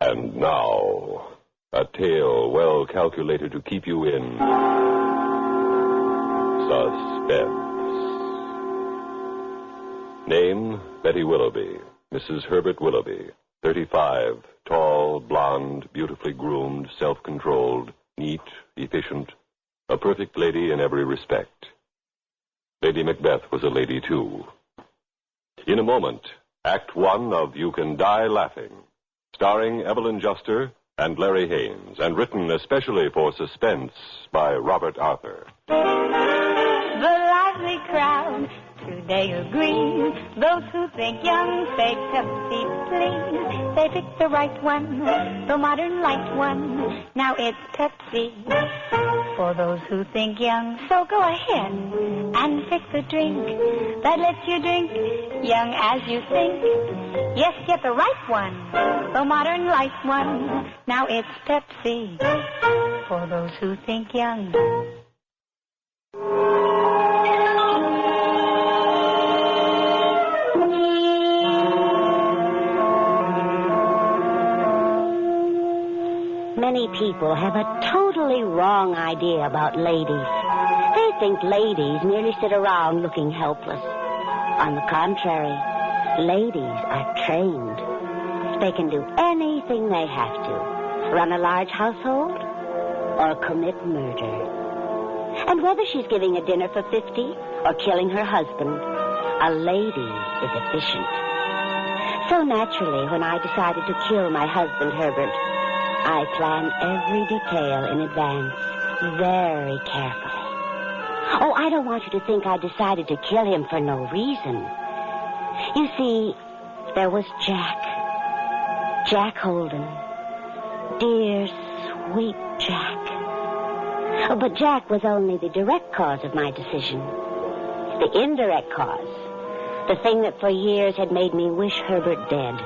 And now, a tale well calculated to keep you in suspense. Name, Betty Willoughby, Mrs. Herbert Willoughby, 35, tall, blonde, beautifully groomed, self-controlled, neat, efficient, a perfect lady in every respect. Lady Macbeth was a lady, too. In a moment, Act One of You Can Die Laughing, starring Evelyn Juster and Larry Haynes, and written especially for Suspense by Robert Arthur. The lively crowd today agree. Those who think young say Pepsi, please. They pick the right one, the modern light one. Now it's Pepsi for those who think young. So go ahead and pick the drink that lets you drink young as you think. Yes, get the right one, the modern light one. Now it's Pepsi for those who think young. Many people have a totally wrong idea about ladies. They think ladies merely sit around looking helpless. On the contrary, ladies are trained. They can do anything they have to. Run a large household or commit murder. And whether she's giving a dinner for 50 or killing her husband, a lady is efficient. So naturally, when I decided to kill my husband, Herbert, I planned every detail in advance, very carefully. Oh, I don't want you to think I decided to kill him for no reason. You see, there was Jack Holden. Dear, sweet Jack. Oh, but Jack was only the direct cause of my decision. The indirect cause, the thing that for years had made me wish Herbert dead,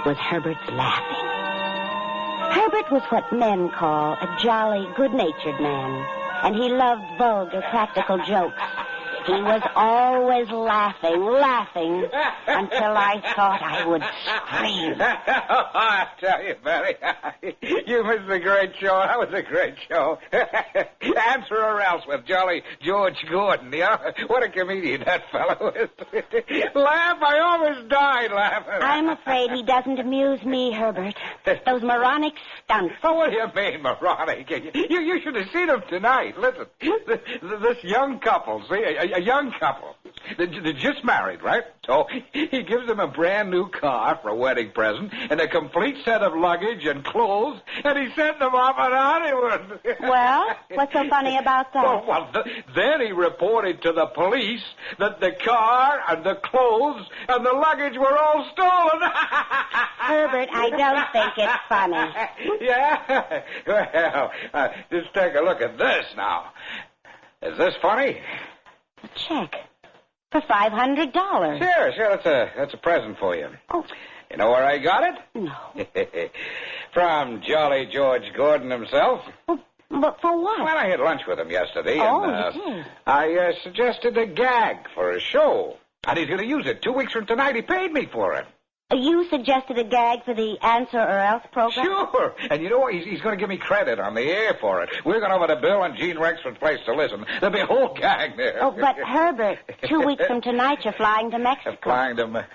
was Herbert's laughing. Herbert was what men call a jolly, good-natured man, and he loved vulgar, practical jokes. He was always laughing, until I thought I would scream. I tell you, Betty, you missed a great show. That was a great show. Answer or else with Jolly George Gordon. What a comedian that fellow is. Laugh, I almost died laughing. I'm afraid he doesn't amuse me, Herbert. Those moronic stunts. Oh, what do you mean, moronic? You should have seen them tonight. Listen, this young couple, see, a young couple. They're just married, right? So he gives them a brand new car for a wedding present and a complete set of luggage and clothes, and he sent them off on honeymoon. Well, what's so funny about that? Then he reported to the police that the car and the clothes and the luggage were all stolen. Herbert, I don't think it's funny. Yeah? Well, just take a look at this now. Is this funny? A check for $500. Sure, that's a present for you. Oh. You know where I got it? No. From Jolly George Gordon himself. Well, but for what? Well, I had lunch with him yesterday, Oh, and you did? I suggested a gag for a show. And he's going to use it 2 weeks from tonight. He paid me for it. You suggested a gag for the Answer or Else program? Sure. And you know what? He's going to give me credit on the air for it. We're going over to Bill and Gene Rexford's place to listen. There'll be a whole gag there. Oh, but Herbert, 2 weeks from tonight you're flying to Mexico. Flying to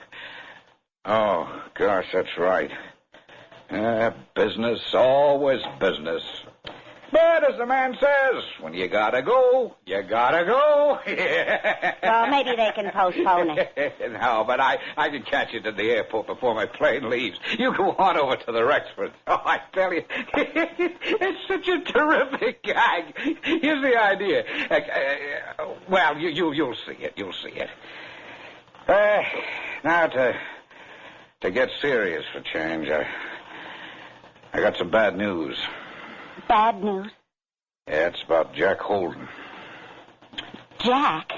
Oh, gosh, that's right. Business, always business. But as the man says, when you gotta go, you gotta go. Well, maybe they can postpone it. No, but I can catch it at the airport before my plane leaves. You go on over to the Rexford. Oh, I tell you, it's such a terrific gag. Here's the idea. Well, you'll see it. You'll see it. Now to get serious for change, I got some bad news. Bad news? Yeah, it's about Jack Holden. Jack?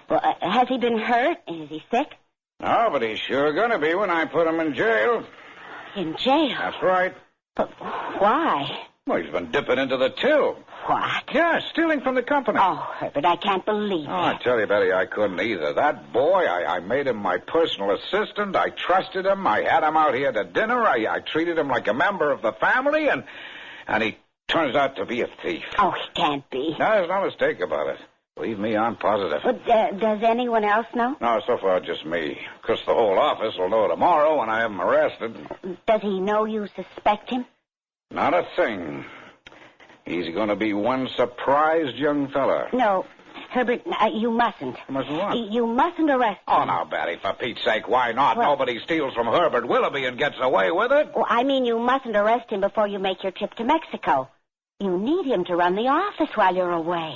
Well, has he been hurt? Is he sick? No, but he's sure going to be when I put him in jail. In jail? That's right. But why? Well, he's been dipping into the till. What? Yeah, stealing from the company. Oh, Herbert, I can't believe Oh, I that. tell you, Betty, I couldn't either. That boy, I made him my personal assistant. I trusted him. I had him out here to dinner. I treated him like a member of the family, and he turns out to be a thief. Oh, he can't be. No, there's no mistake about it. Believe me, I'm positive. But, does anyone else know? No, so far just me. Because the whole office will know tomorrow when I have him arrested. Does he know you suspect him? Not a thing. He's going to be one surprised young fella. No. Herbert, you mustn't. Mustn't what? You mustn't arrest him. Oh, now, Betty, for Pete's sake, why not? Well- Nobody steals from Herbert Willoughby and gets away with it. Well, I mean, you mustn't arrest him before you make your trip to Mexico. You need him to run the office while you're away.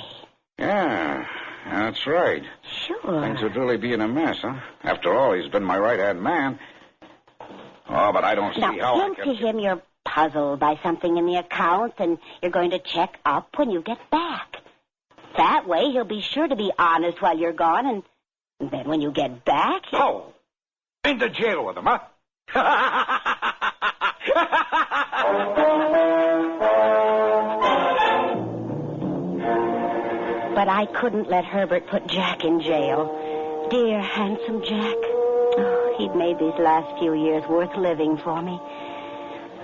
Yeah, that's right. Sure. Things would really be in a mess, huh? After all, he's been my right-hand man. Oh, but I don't see Now, how I hint can... to him you're puzzled by something in the accounts, and you're going to check up when you get back. That way, he'll be sure to be honest while you're gone, and then when you get back... Oh, into jail with him, huh? But I couldn't let Herbert put Jack in jail. Dear, handsome Jack. Oh, he'd made these last few years worth living for me.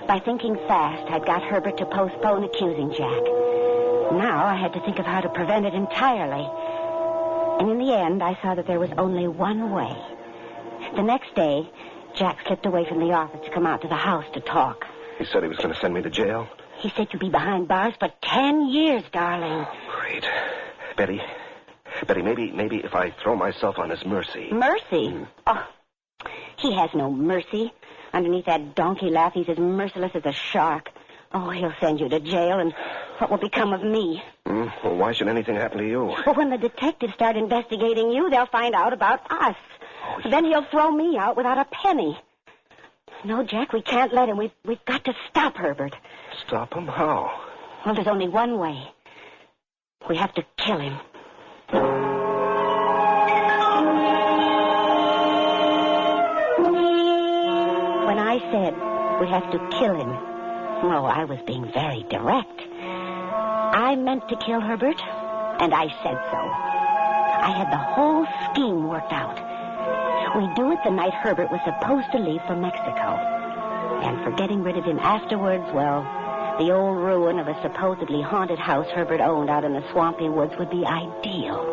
By thinking fast, I'd got Herbert to postpone accusing Jack. Now I had to think of how to prevent it entirely. And in the end, I saw that there was only one way. The next day, Jack slipped away from the office to come out to the house to talk. He said he was going to send me to jail? He said you'd be behind bars for 10 years, darling. Great. Betty, maybe if I throw myself on his mercy. Mercy? Oh, he has no mercy. Underneath that donkey laugh, he's as merciless as a shark. Oh, he'll send you to jail, and what will become of me? Well, why should anything happen to you? Well, when the detectives start investigating you, they'll find out about us. Then he'll throw me out without a penny. No, Jack, we can't let him. We've got to stop Herbert. Stop him? How? Well, there's only one way. We have to kill him. When I said we have to kill him, well, I was being very direct. I meant to kill Herbert, and I said so. I had the whole scheme worked out. We'd do it the night Herbert was supposed to leave for Mexico. And for getting rid of him afterwards, well, the old ruin of a supposedly haunted house Herbert owned out in the swampy woods would be ideal.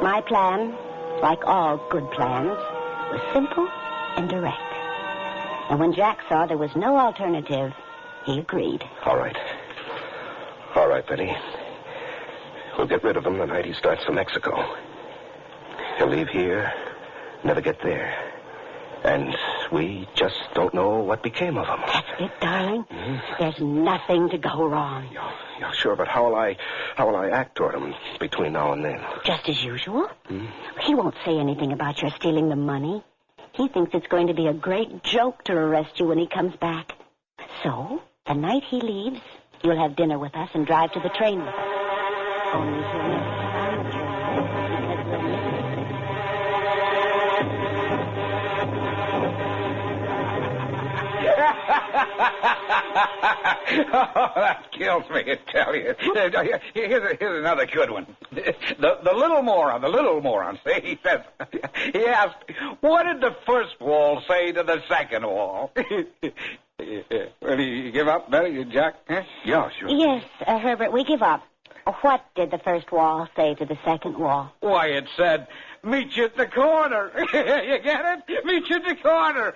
My plan, like all good plans, was simple and direct. And when Jack saw there was no alternative, he agreed. All right. All right, Betty. We'll get rid of him the night he starts for Mexico. He'll leave here, never get there. And we just don't know what became of him. That's it, darling. There's nothing to go wrong. Yeah, sure, but how will I act toward him between now and then? Just as usual. He won't say anything about your stealing the money. He thinks it's going to be a great joke to arrest you when he comes back. So, the night he leaves, you'll have dinner with us and drive to the train with us. Only he'll never get on the train because we'll miss it. Oh, that kills me, I tell you. Here's another good one. The little moron. See, he asked, what did the first wall say to the second wall? Will you give up, Betty, Jack? Huh? Yeah, sure. Yes, Herbert, we give up. What did the first wall say to the second wall? Why, it said, meet you at the corner. You get it? Meet you at the corner.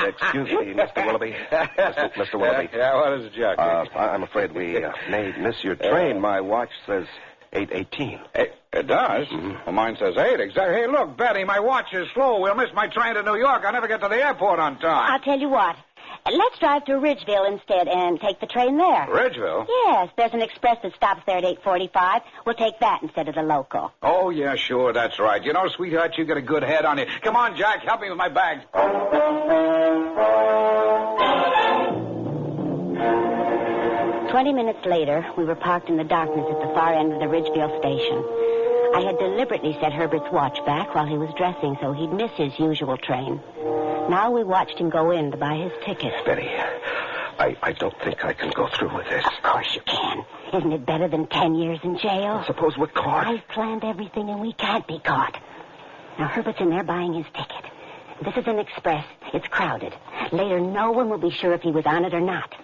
Excuse me, Mr. Willoughby. Mr. Willoughby. Yeah, what is it, Jack? I'm afraid we may miss your train. My watch says 8:18. It does? Well, mine says 8, exactly. Hey, look, Betty, my watch is slow. We'll miss my train to New York. I'll never get to the airport on time. I'll tell you what. Let's drive to Ridgeville instead and take the train there. Ridgeville? Yes, there's an express that stops there at 8:45. We'll take that instead of the local. Oh, yeah, sure, that's right. You know, sweetheart, you got a good head on you. Come on, Jack, help me with my bags. 20 minutes later, we were parked in the darkness at the far end of the Ridgeville station. I had deliberately set Herbert's watch back while he was dressing so he'd miss his usual train. Now we watched him go in to buy his ticket. Betty, I don't think I can go through with this. Of course you can. Isn't it better than 10 years in jail? Suppose we're caught. I've planned everything and we can't be caught. Now, Herbert's in there buying his ticket. This is an express. It's crowded. Later, no one will be sure if he was on it or not.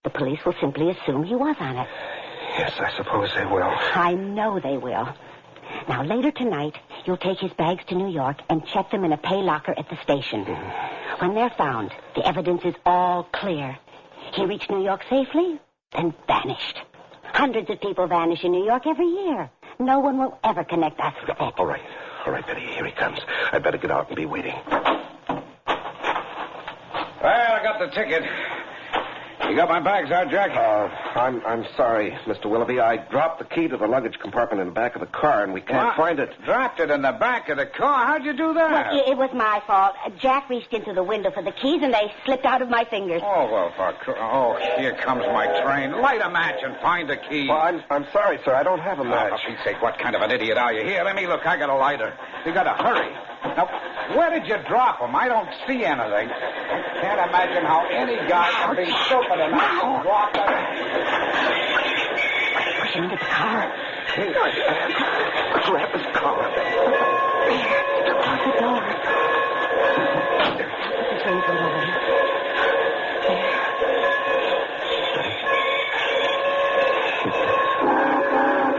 The police will simply assume he was on it. Yes, I suppose they will. I know they will. Now, later tonight, you'll take his bags to New York and check them in a pay locker at the station. Mm-hmm. When they're found, the evidence is all clear. He reached New York safely, then vanished. Hundreds of people vanish in New York every year. No one will ever connect us with it. All right, Betty, here he comes. I'd better get out and be waiting. Well, I got the ticket. You got my bags out, Jack? I'm sorry, Mr. Willoughby. I dropped the key to the luggage compartment in the back of the car, and we can't find it. Dropped it in the back of the car? How'd you do that? Well, it was my fault. Jack reached into the window for the keys, and they slipped out of my fingers. Oh, well, here comes my train. Light a match and find the key. Well, I'm sorry, sir. I don't have a match. For Pete's sake, what kind of an idiot are you? Here, let me look. I got a lighter. You got to hurry. Now, where did you drop them? I don't see anything. I can't imagine how any guy can be stupid enough to drop them. Push him into the car. Grab his collar. Close the door. Put the train coat over him.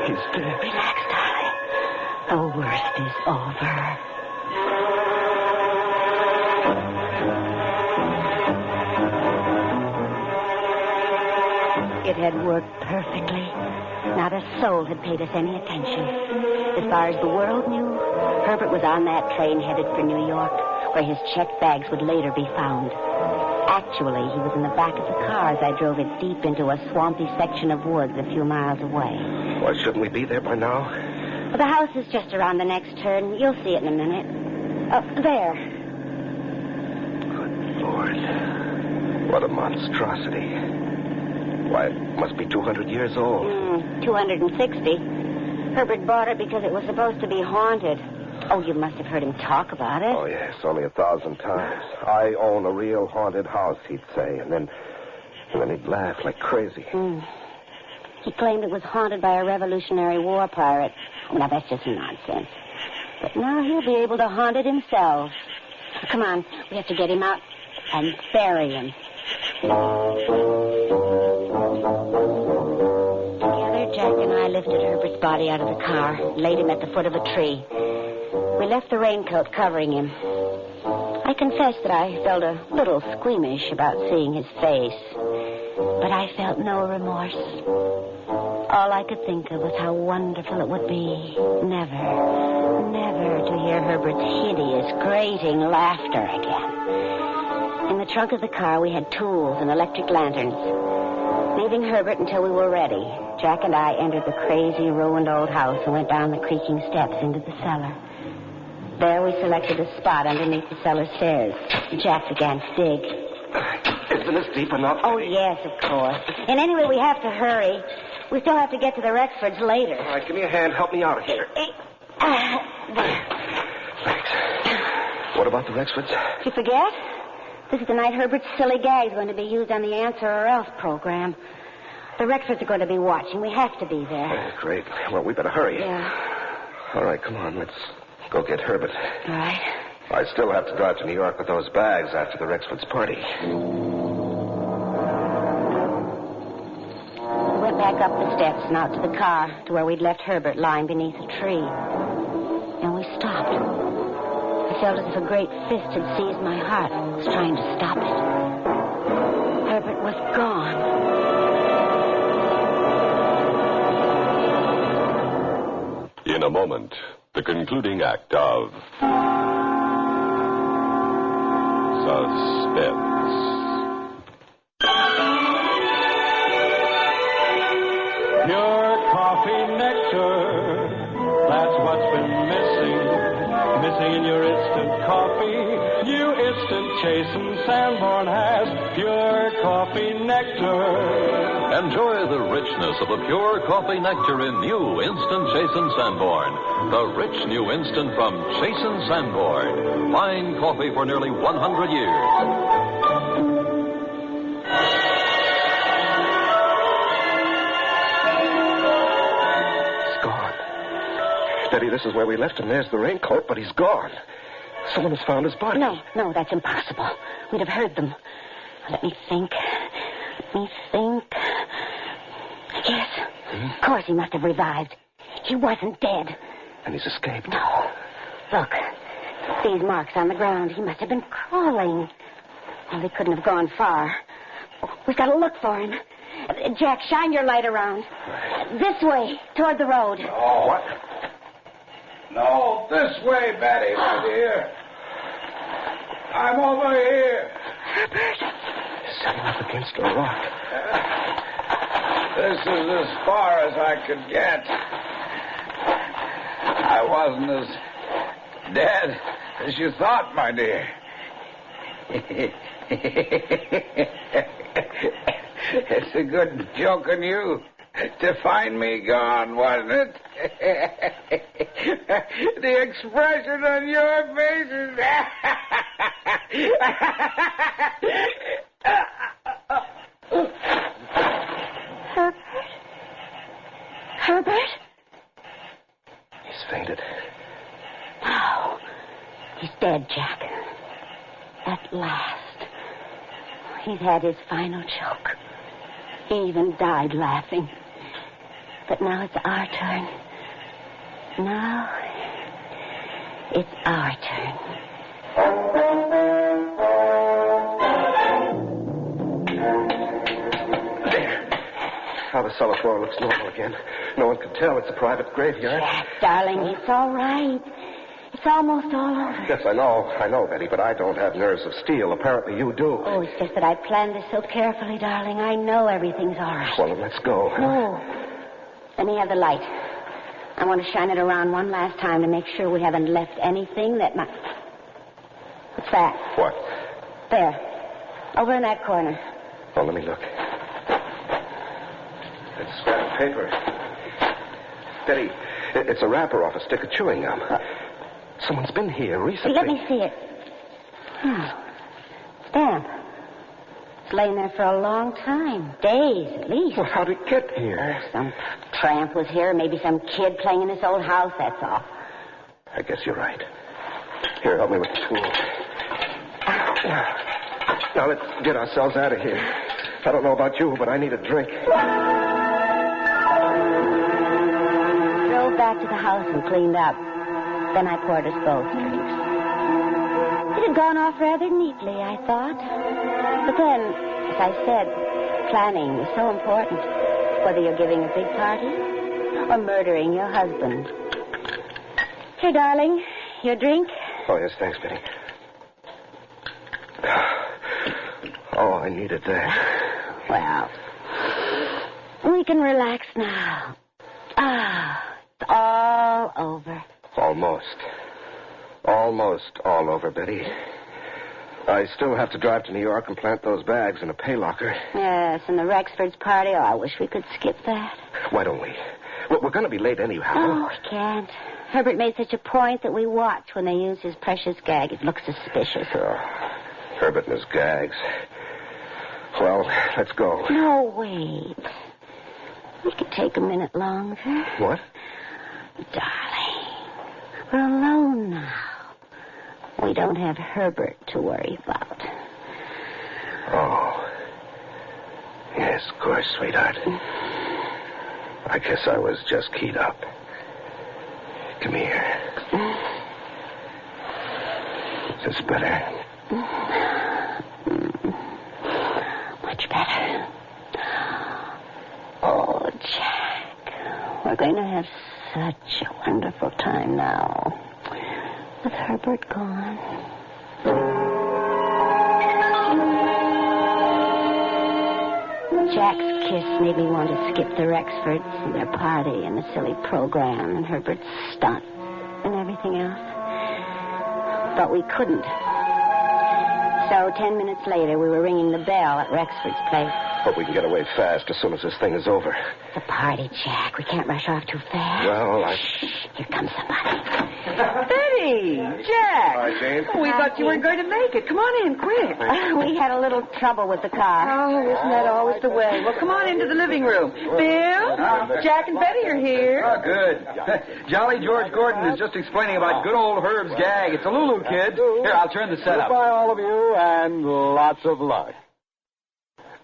He's dead. Relax, darling. The worst is over. It had worked perfectly. Not a soul had paid us any attention. As far as the world knew, Herbert was on that train headed for New York, where his checked bags would later be found. Actually, he was in the back of the car as I drove it deep into a swampy section of woods a few miles away. Why, shouldn't we be there by now? Well, the house is just around the next turn. You'll see it in a minute. Oh, there. Good Lord. What a monstrosity. Why, it must be 200 years old. 260. Herbert bought it because it was supposed to be haunted. Oh, you must have heard him talk about it. Oh, yes, only 1,000 times. I own a real haunted house, he'd say, and then he'd laugh like crazy. He claimed it was haunted by a Revolutionary War pirate. Now, that's just nonsense. But now he'll be able to haunt it himself. Come on, we have to get him out and bury him. Together, Jack and I lifted Herbert's body out of the car and laid him at the foot of a tree. We left the raincoat covering him. I confess that I felt a little squeamish about seeing his face, but I felt no remorse. All I could think of was how wonderful it would be never to hear Herbert's hideous, grating laughter again. In the trunk of the car, we had tools and electric lanterns. Leaving Herbert until we were ready, Jack and I entered the crazy, ruined old house and went down the creaking steps into the cellar. There we selected a spot underneath the cellar stairs. Jack began to dig. Isn't this deep enough? Oh, yes, of course. And anyway, we have to hurry. We still have to get to the Rexfords later. All right, give me a hand. Help me out of here. There. Thanks. What about the Rexfords? Did you forget? This is the night Herbert's silly gag is going to be used on the Answer or Else program. The Rexfords are going to be watching. We have to be there. Oh, great. Well, we better hurry. Yeah. All right, come on. Let's go get Herbert. All right. I still have to drive to New York with those bags after the Rexfords' party. We went back up the steps and out to the car to where we'd left Herbert lying beneath a tree. And we stopped. I felt as if a great fist had seized my heart and was trying to stop it. Herbert was gone. In a moment, the concluding act of Suspense. Pure coffee nectar, that's what's been missing in your instant coffee. New Instant Chasen Sanborn has pure coffee nectar. Enjoy the richness of the pure coffee nectar in new Instant Chasen Sanborn. The rich new instant from Chasen Sanborn. Fine coffee for nearly 100 years. Betty, this is where we left him. There's the raincoat, but he's gone. Someone has found his body. No, that's impossible. We'd have heard them. Let me think. Yes. Of course he must have revived. He wasn't dead. And he's escaped. No. Look. These marks on the ground. He must have been crawling. Well, he couldn't have gone far. We've got to look for him. Jack, shine your light around. This way, toward the road. No. What? No, this way, Betty, my dear. I'm over here. Herbert. He's setting up against a rock. This is as far as I could get. I wasn't as dead as you thought, my dear. It's a good joke on you to find me gone, wasn't it? The expression on your faces. Herbert? He's fainted. No. He's dead, Jack. At last. He's had his final choke. He even died laughing. But now it's our turn. Now it's our turn. There. Now the cellar floor looks normal again. No one can tell it's a private graveyard. Jack, darling, it's all right. It's almost all over. Yes, I know, Betty, but I don't have nerves of steel. Apparently you do. Oh, it's just that I planned this so carefully, darling. I know everything's all right. Well, then let's go. No. Let me have the light. I want to shine it around one last time to make sure we haven't left anything that might... What's that? What? There. Over in that corner. Oh, let me look. It's scrap paper. Betty, it's a wrapper off a stick of chewing gum. Someone's been here recently. Let me see it. Stamp. It's lain there for a long time. Days, at least. Well, how'd it get here? Oh, some tramp was here. Maybe some kid playing in this old house, that's all. I guess you're right. Here, help me with the tool. Now, let's get ourselves out of here. I don't know about you, but I need a drink. Drove back to the house and cleaned up. Then I poured us both drinks. It had gone off rather neatly, I thought. But then, as I said, planning was so important. Whether you're giving a big party or murdering your husband. Here, darling, your drink. Oh, yes, thanks, Betty. Oh, I needed that. Well, we can relax now. It's all over. Almost all over, Betty. I still have to drive to New York and plant those bags in a pay locker. Yes, and the Rexford's party. Oh, I wish we could skip that. Why don't we? We're going to be late anyhow. Oh, we can't. Herbert made such a point that we watch when they use his precious gag. It looks suspicious. Oh, Herbert and his gags. Well, let's go. No, wait. We could take a minute longer. What? Darling, we're alone now. We don't have Herbert to worry about. Oh. Yes, of course, sweetheart. I guess I was just keyed up. Come here. Is this better? Much better. Oh, Jack. We're going to have such a wonderful time now. With Herbert gone. Jack's kiss made me want to skip the Rexfords and their party and the silly program and Herbert's stunt and everything else. But we couldn't. So 10 minutes later, we were ringing the bell at Rexford's place. Hope we can get away fast as soon as this thing is over. It's a party, Jack. We can't rush off too fast. Well, Here comes somebody. Betty! Jack! Hi, Jane. We thought you weren't going to make it. Come on in, quick. We had a little trouble with the car. Oh, isn't that always the way? Well, come on into the living room. Bill, Jack and Betty are here. Oh, good. Jolly George Gordon is just explaining about good old Herb's gag. It's a Lulu, kid. Here, I'll turn the set up. Goodbye, all of you, and lots of luck.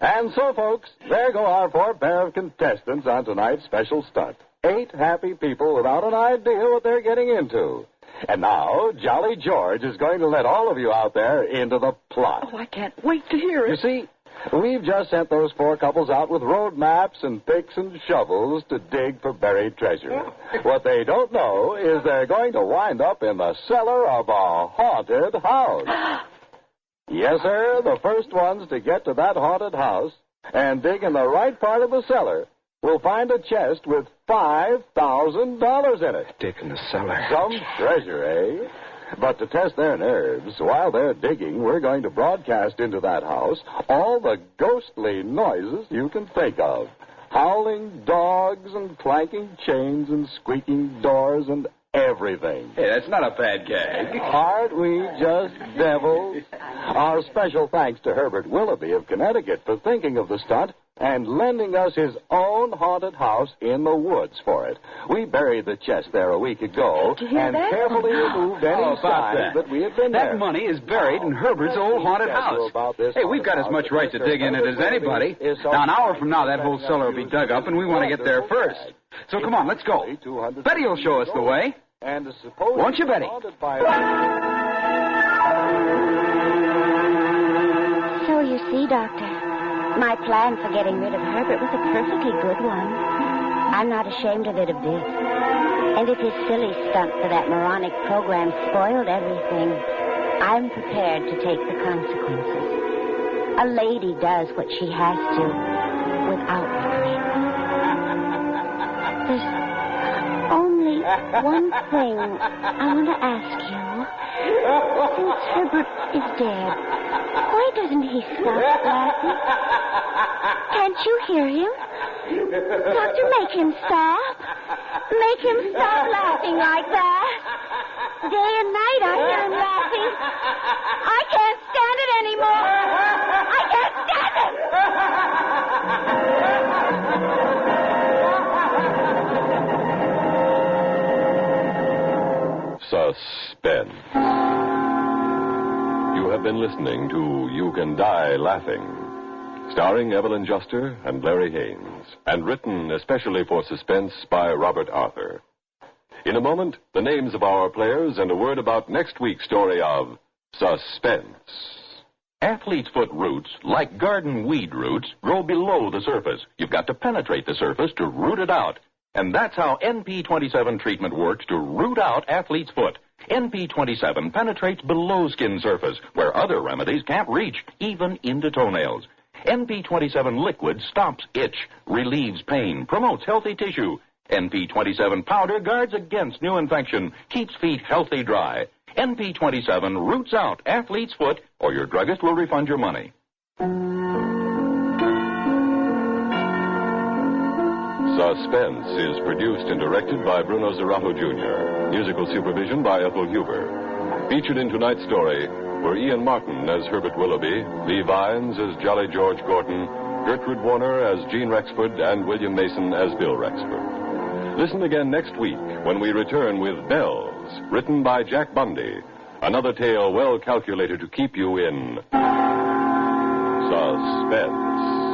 And so, folks, there go our 4 pair of contestants on tonight's special stunt. 8 happy people without an idea what they're getting into. And now, Jolly George is going to let all of you out there into the plot. Oh, I can't wait to hear You it. see, we've just sent those 4 couples out with road maps and picks and shovels to dig for buried treasure. What they don't know is they're going to wind up in the cellar of a haunted house. Yes, sir, the first ones to get to that haunted house and dig in the right part of the cellar will find a chest with $5,000 in it. Dick in the cellar. Some treasure, eh? But to test their nerves, while they're digging, we're going to broadcast into that house all the ghostly noises you can think of. Howling dogs and clanking chains and squeaking doors and everything. Hey, that's not a bad gag. Aren't we just devils? Our special thanks to Herbert Willoughby of Connecticut for thinking of the stunt and lending us his own haunted house in the woods for it. We buried the chest there a week ago Did you hear and that? carefully removed any signs that we had been there. That money is buried in Herbert's old haunted house. Hey, we've got as much right to dig in it as anybody. Now, an hour from now, that whole cellar will be dug up, and we want to get there first. So come on, let's go. Betty will show us the way. And suppose Won't you, Betty? So you see, Doctor, my plan for getting rid of Herbert was a perfectly good one. I'm not ashamed of it a bit. And if his silly stunt for that moronic program spoiled everything, I'm prepared to take the consequences. A lady does what she has to without regret. There's only one thing I want to ask you. Since Herbert is dead, why doesn't he stop laughing? Can't you hear him? Doctor, make him stop. Make him stop laughing like that. Day and night I hear him laughing. I can't stand it anymore. I can't stand it. Suspense. You have been listening to You Can Die Laughing, starring Evelyn Juster and Larry Haynes, and written especially for Suspense by Robert Arthur. In a moment, the names of our players and a word about next week's story of Suspense. Athlete's foot roots, like garden weed roots, grow below the surface. You've got to penetrate the surface to root it out. And that's how NP27 treatment works to root out athlete's foot. NP27 penetrates below skin surface, where other remedies can't reach, even into toenails. NP27 liquid stops itch, relieves pain, promotes healthy tissue. NP27 powder guards against new infection, keeps feet healthy dry. NP27 roots out athlete's foot, or your druggist will refund your money. Suspense is produced and directed by Bruno Zarato Jr. Musical supervision by Ethel Huber. Featured in tonight's story were Ian Martin as Herbert Willoughby, Lee Vines as Jolly George Gordon, Gertrude Warner as Jean Rexford, and William Mason as Bill Rexford. Listen again next week when we return with Bells, written by Jack Bundy. Another tale well calculated to keep you in suspense.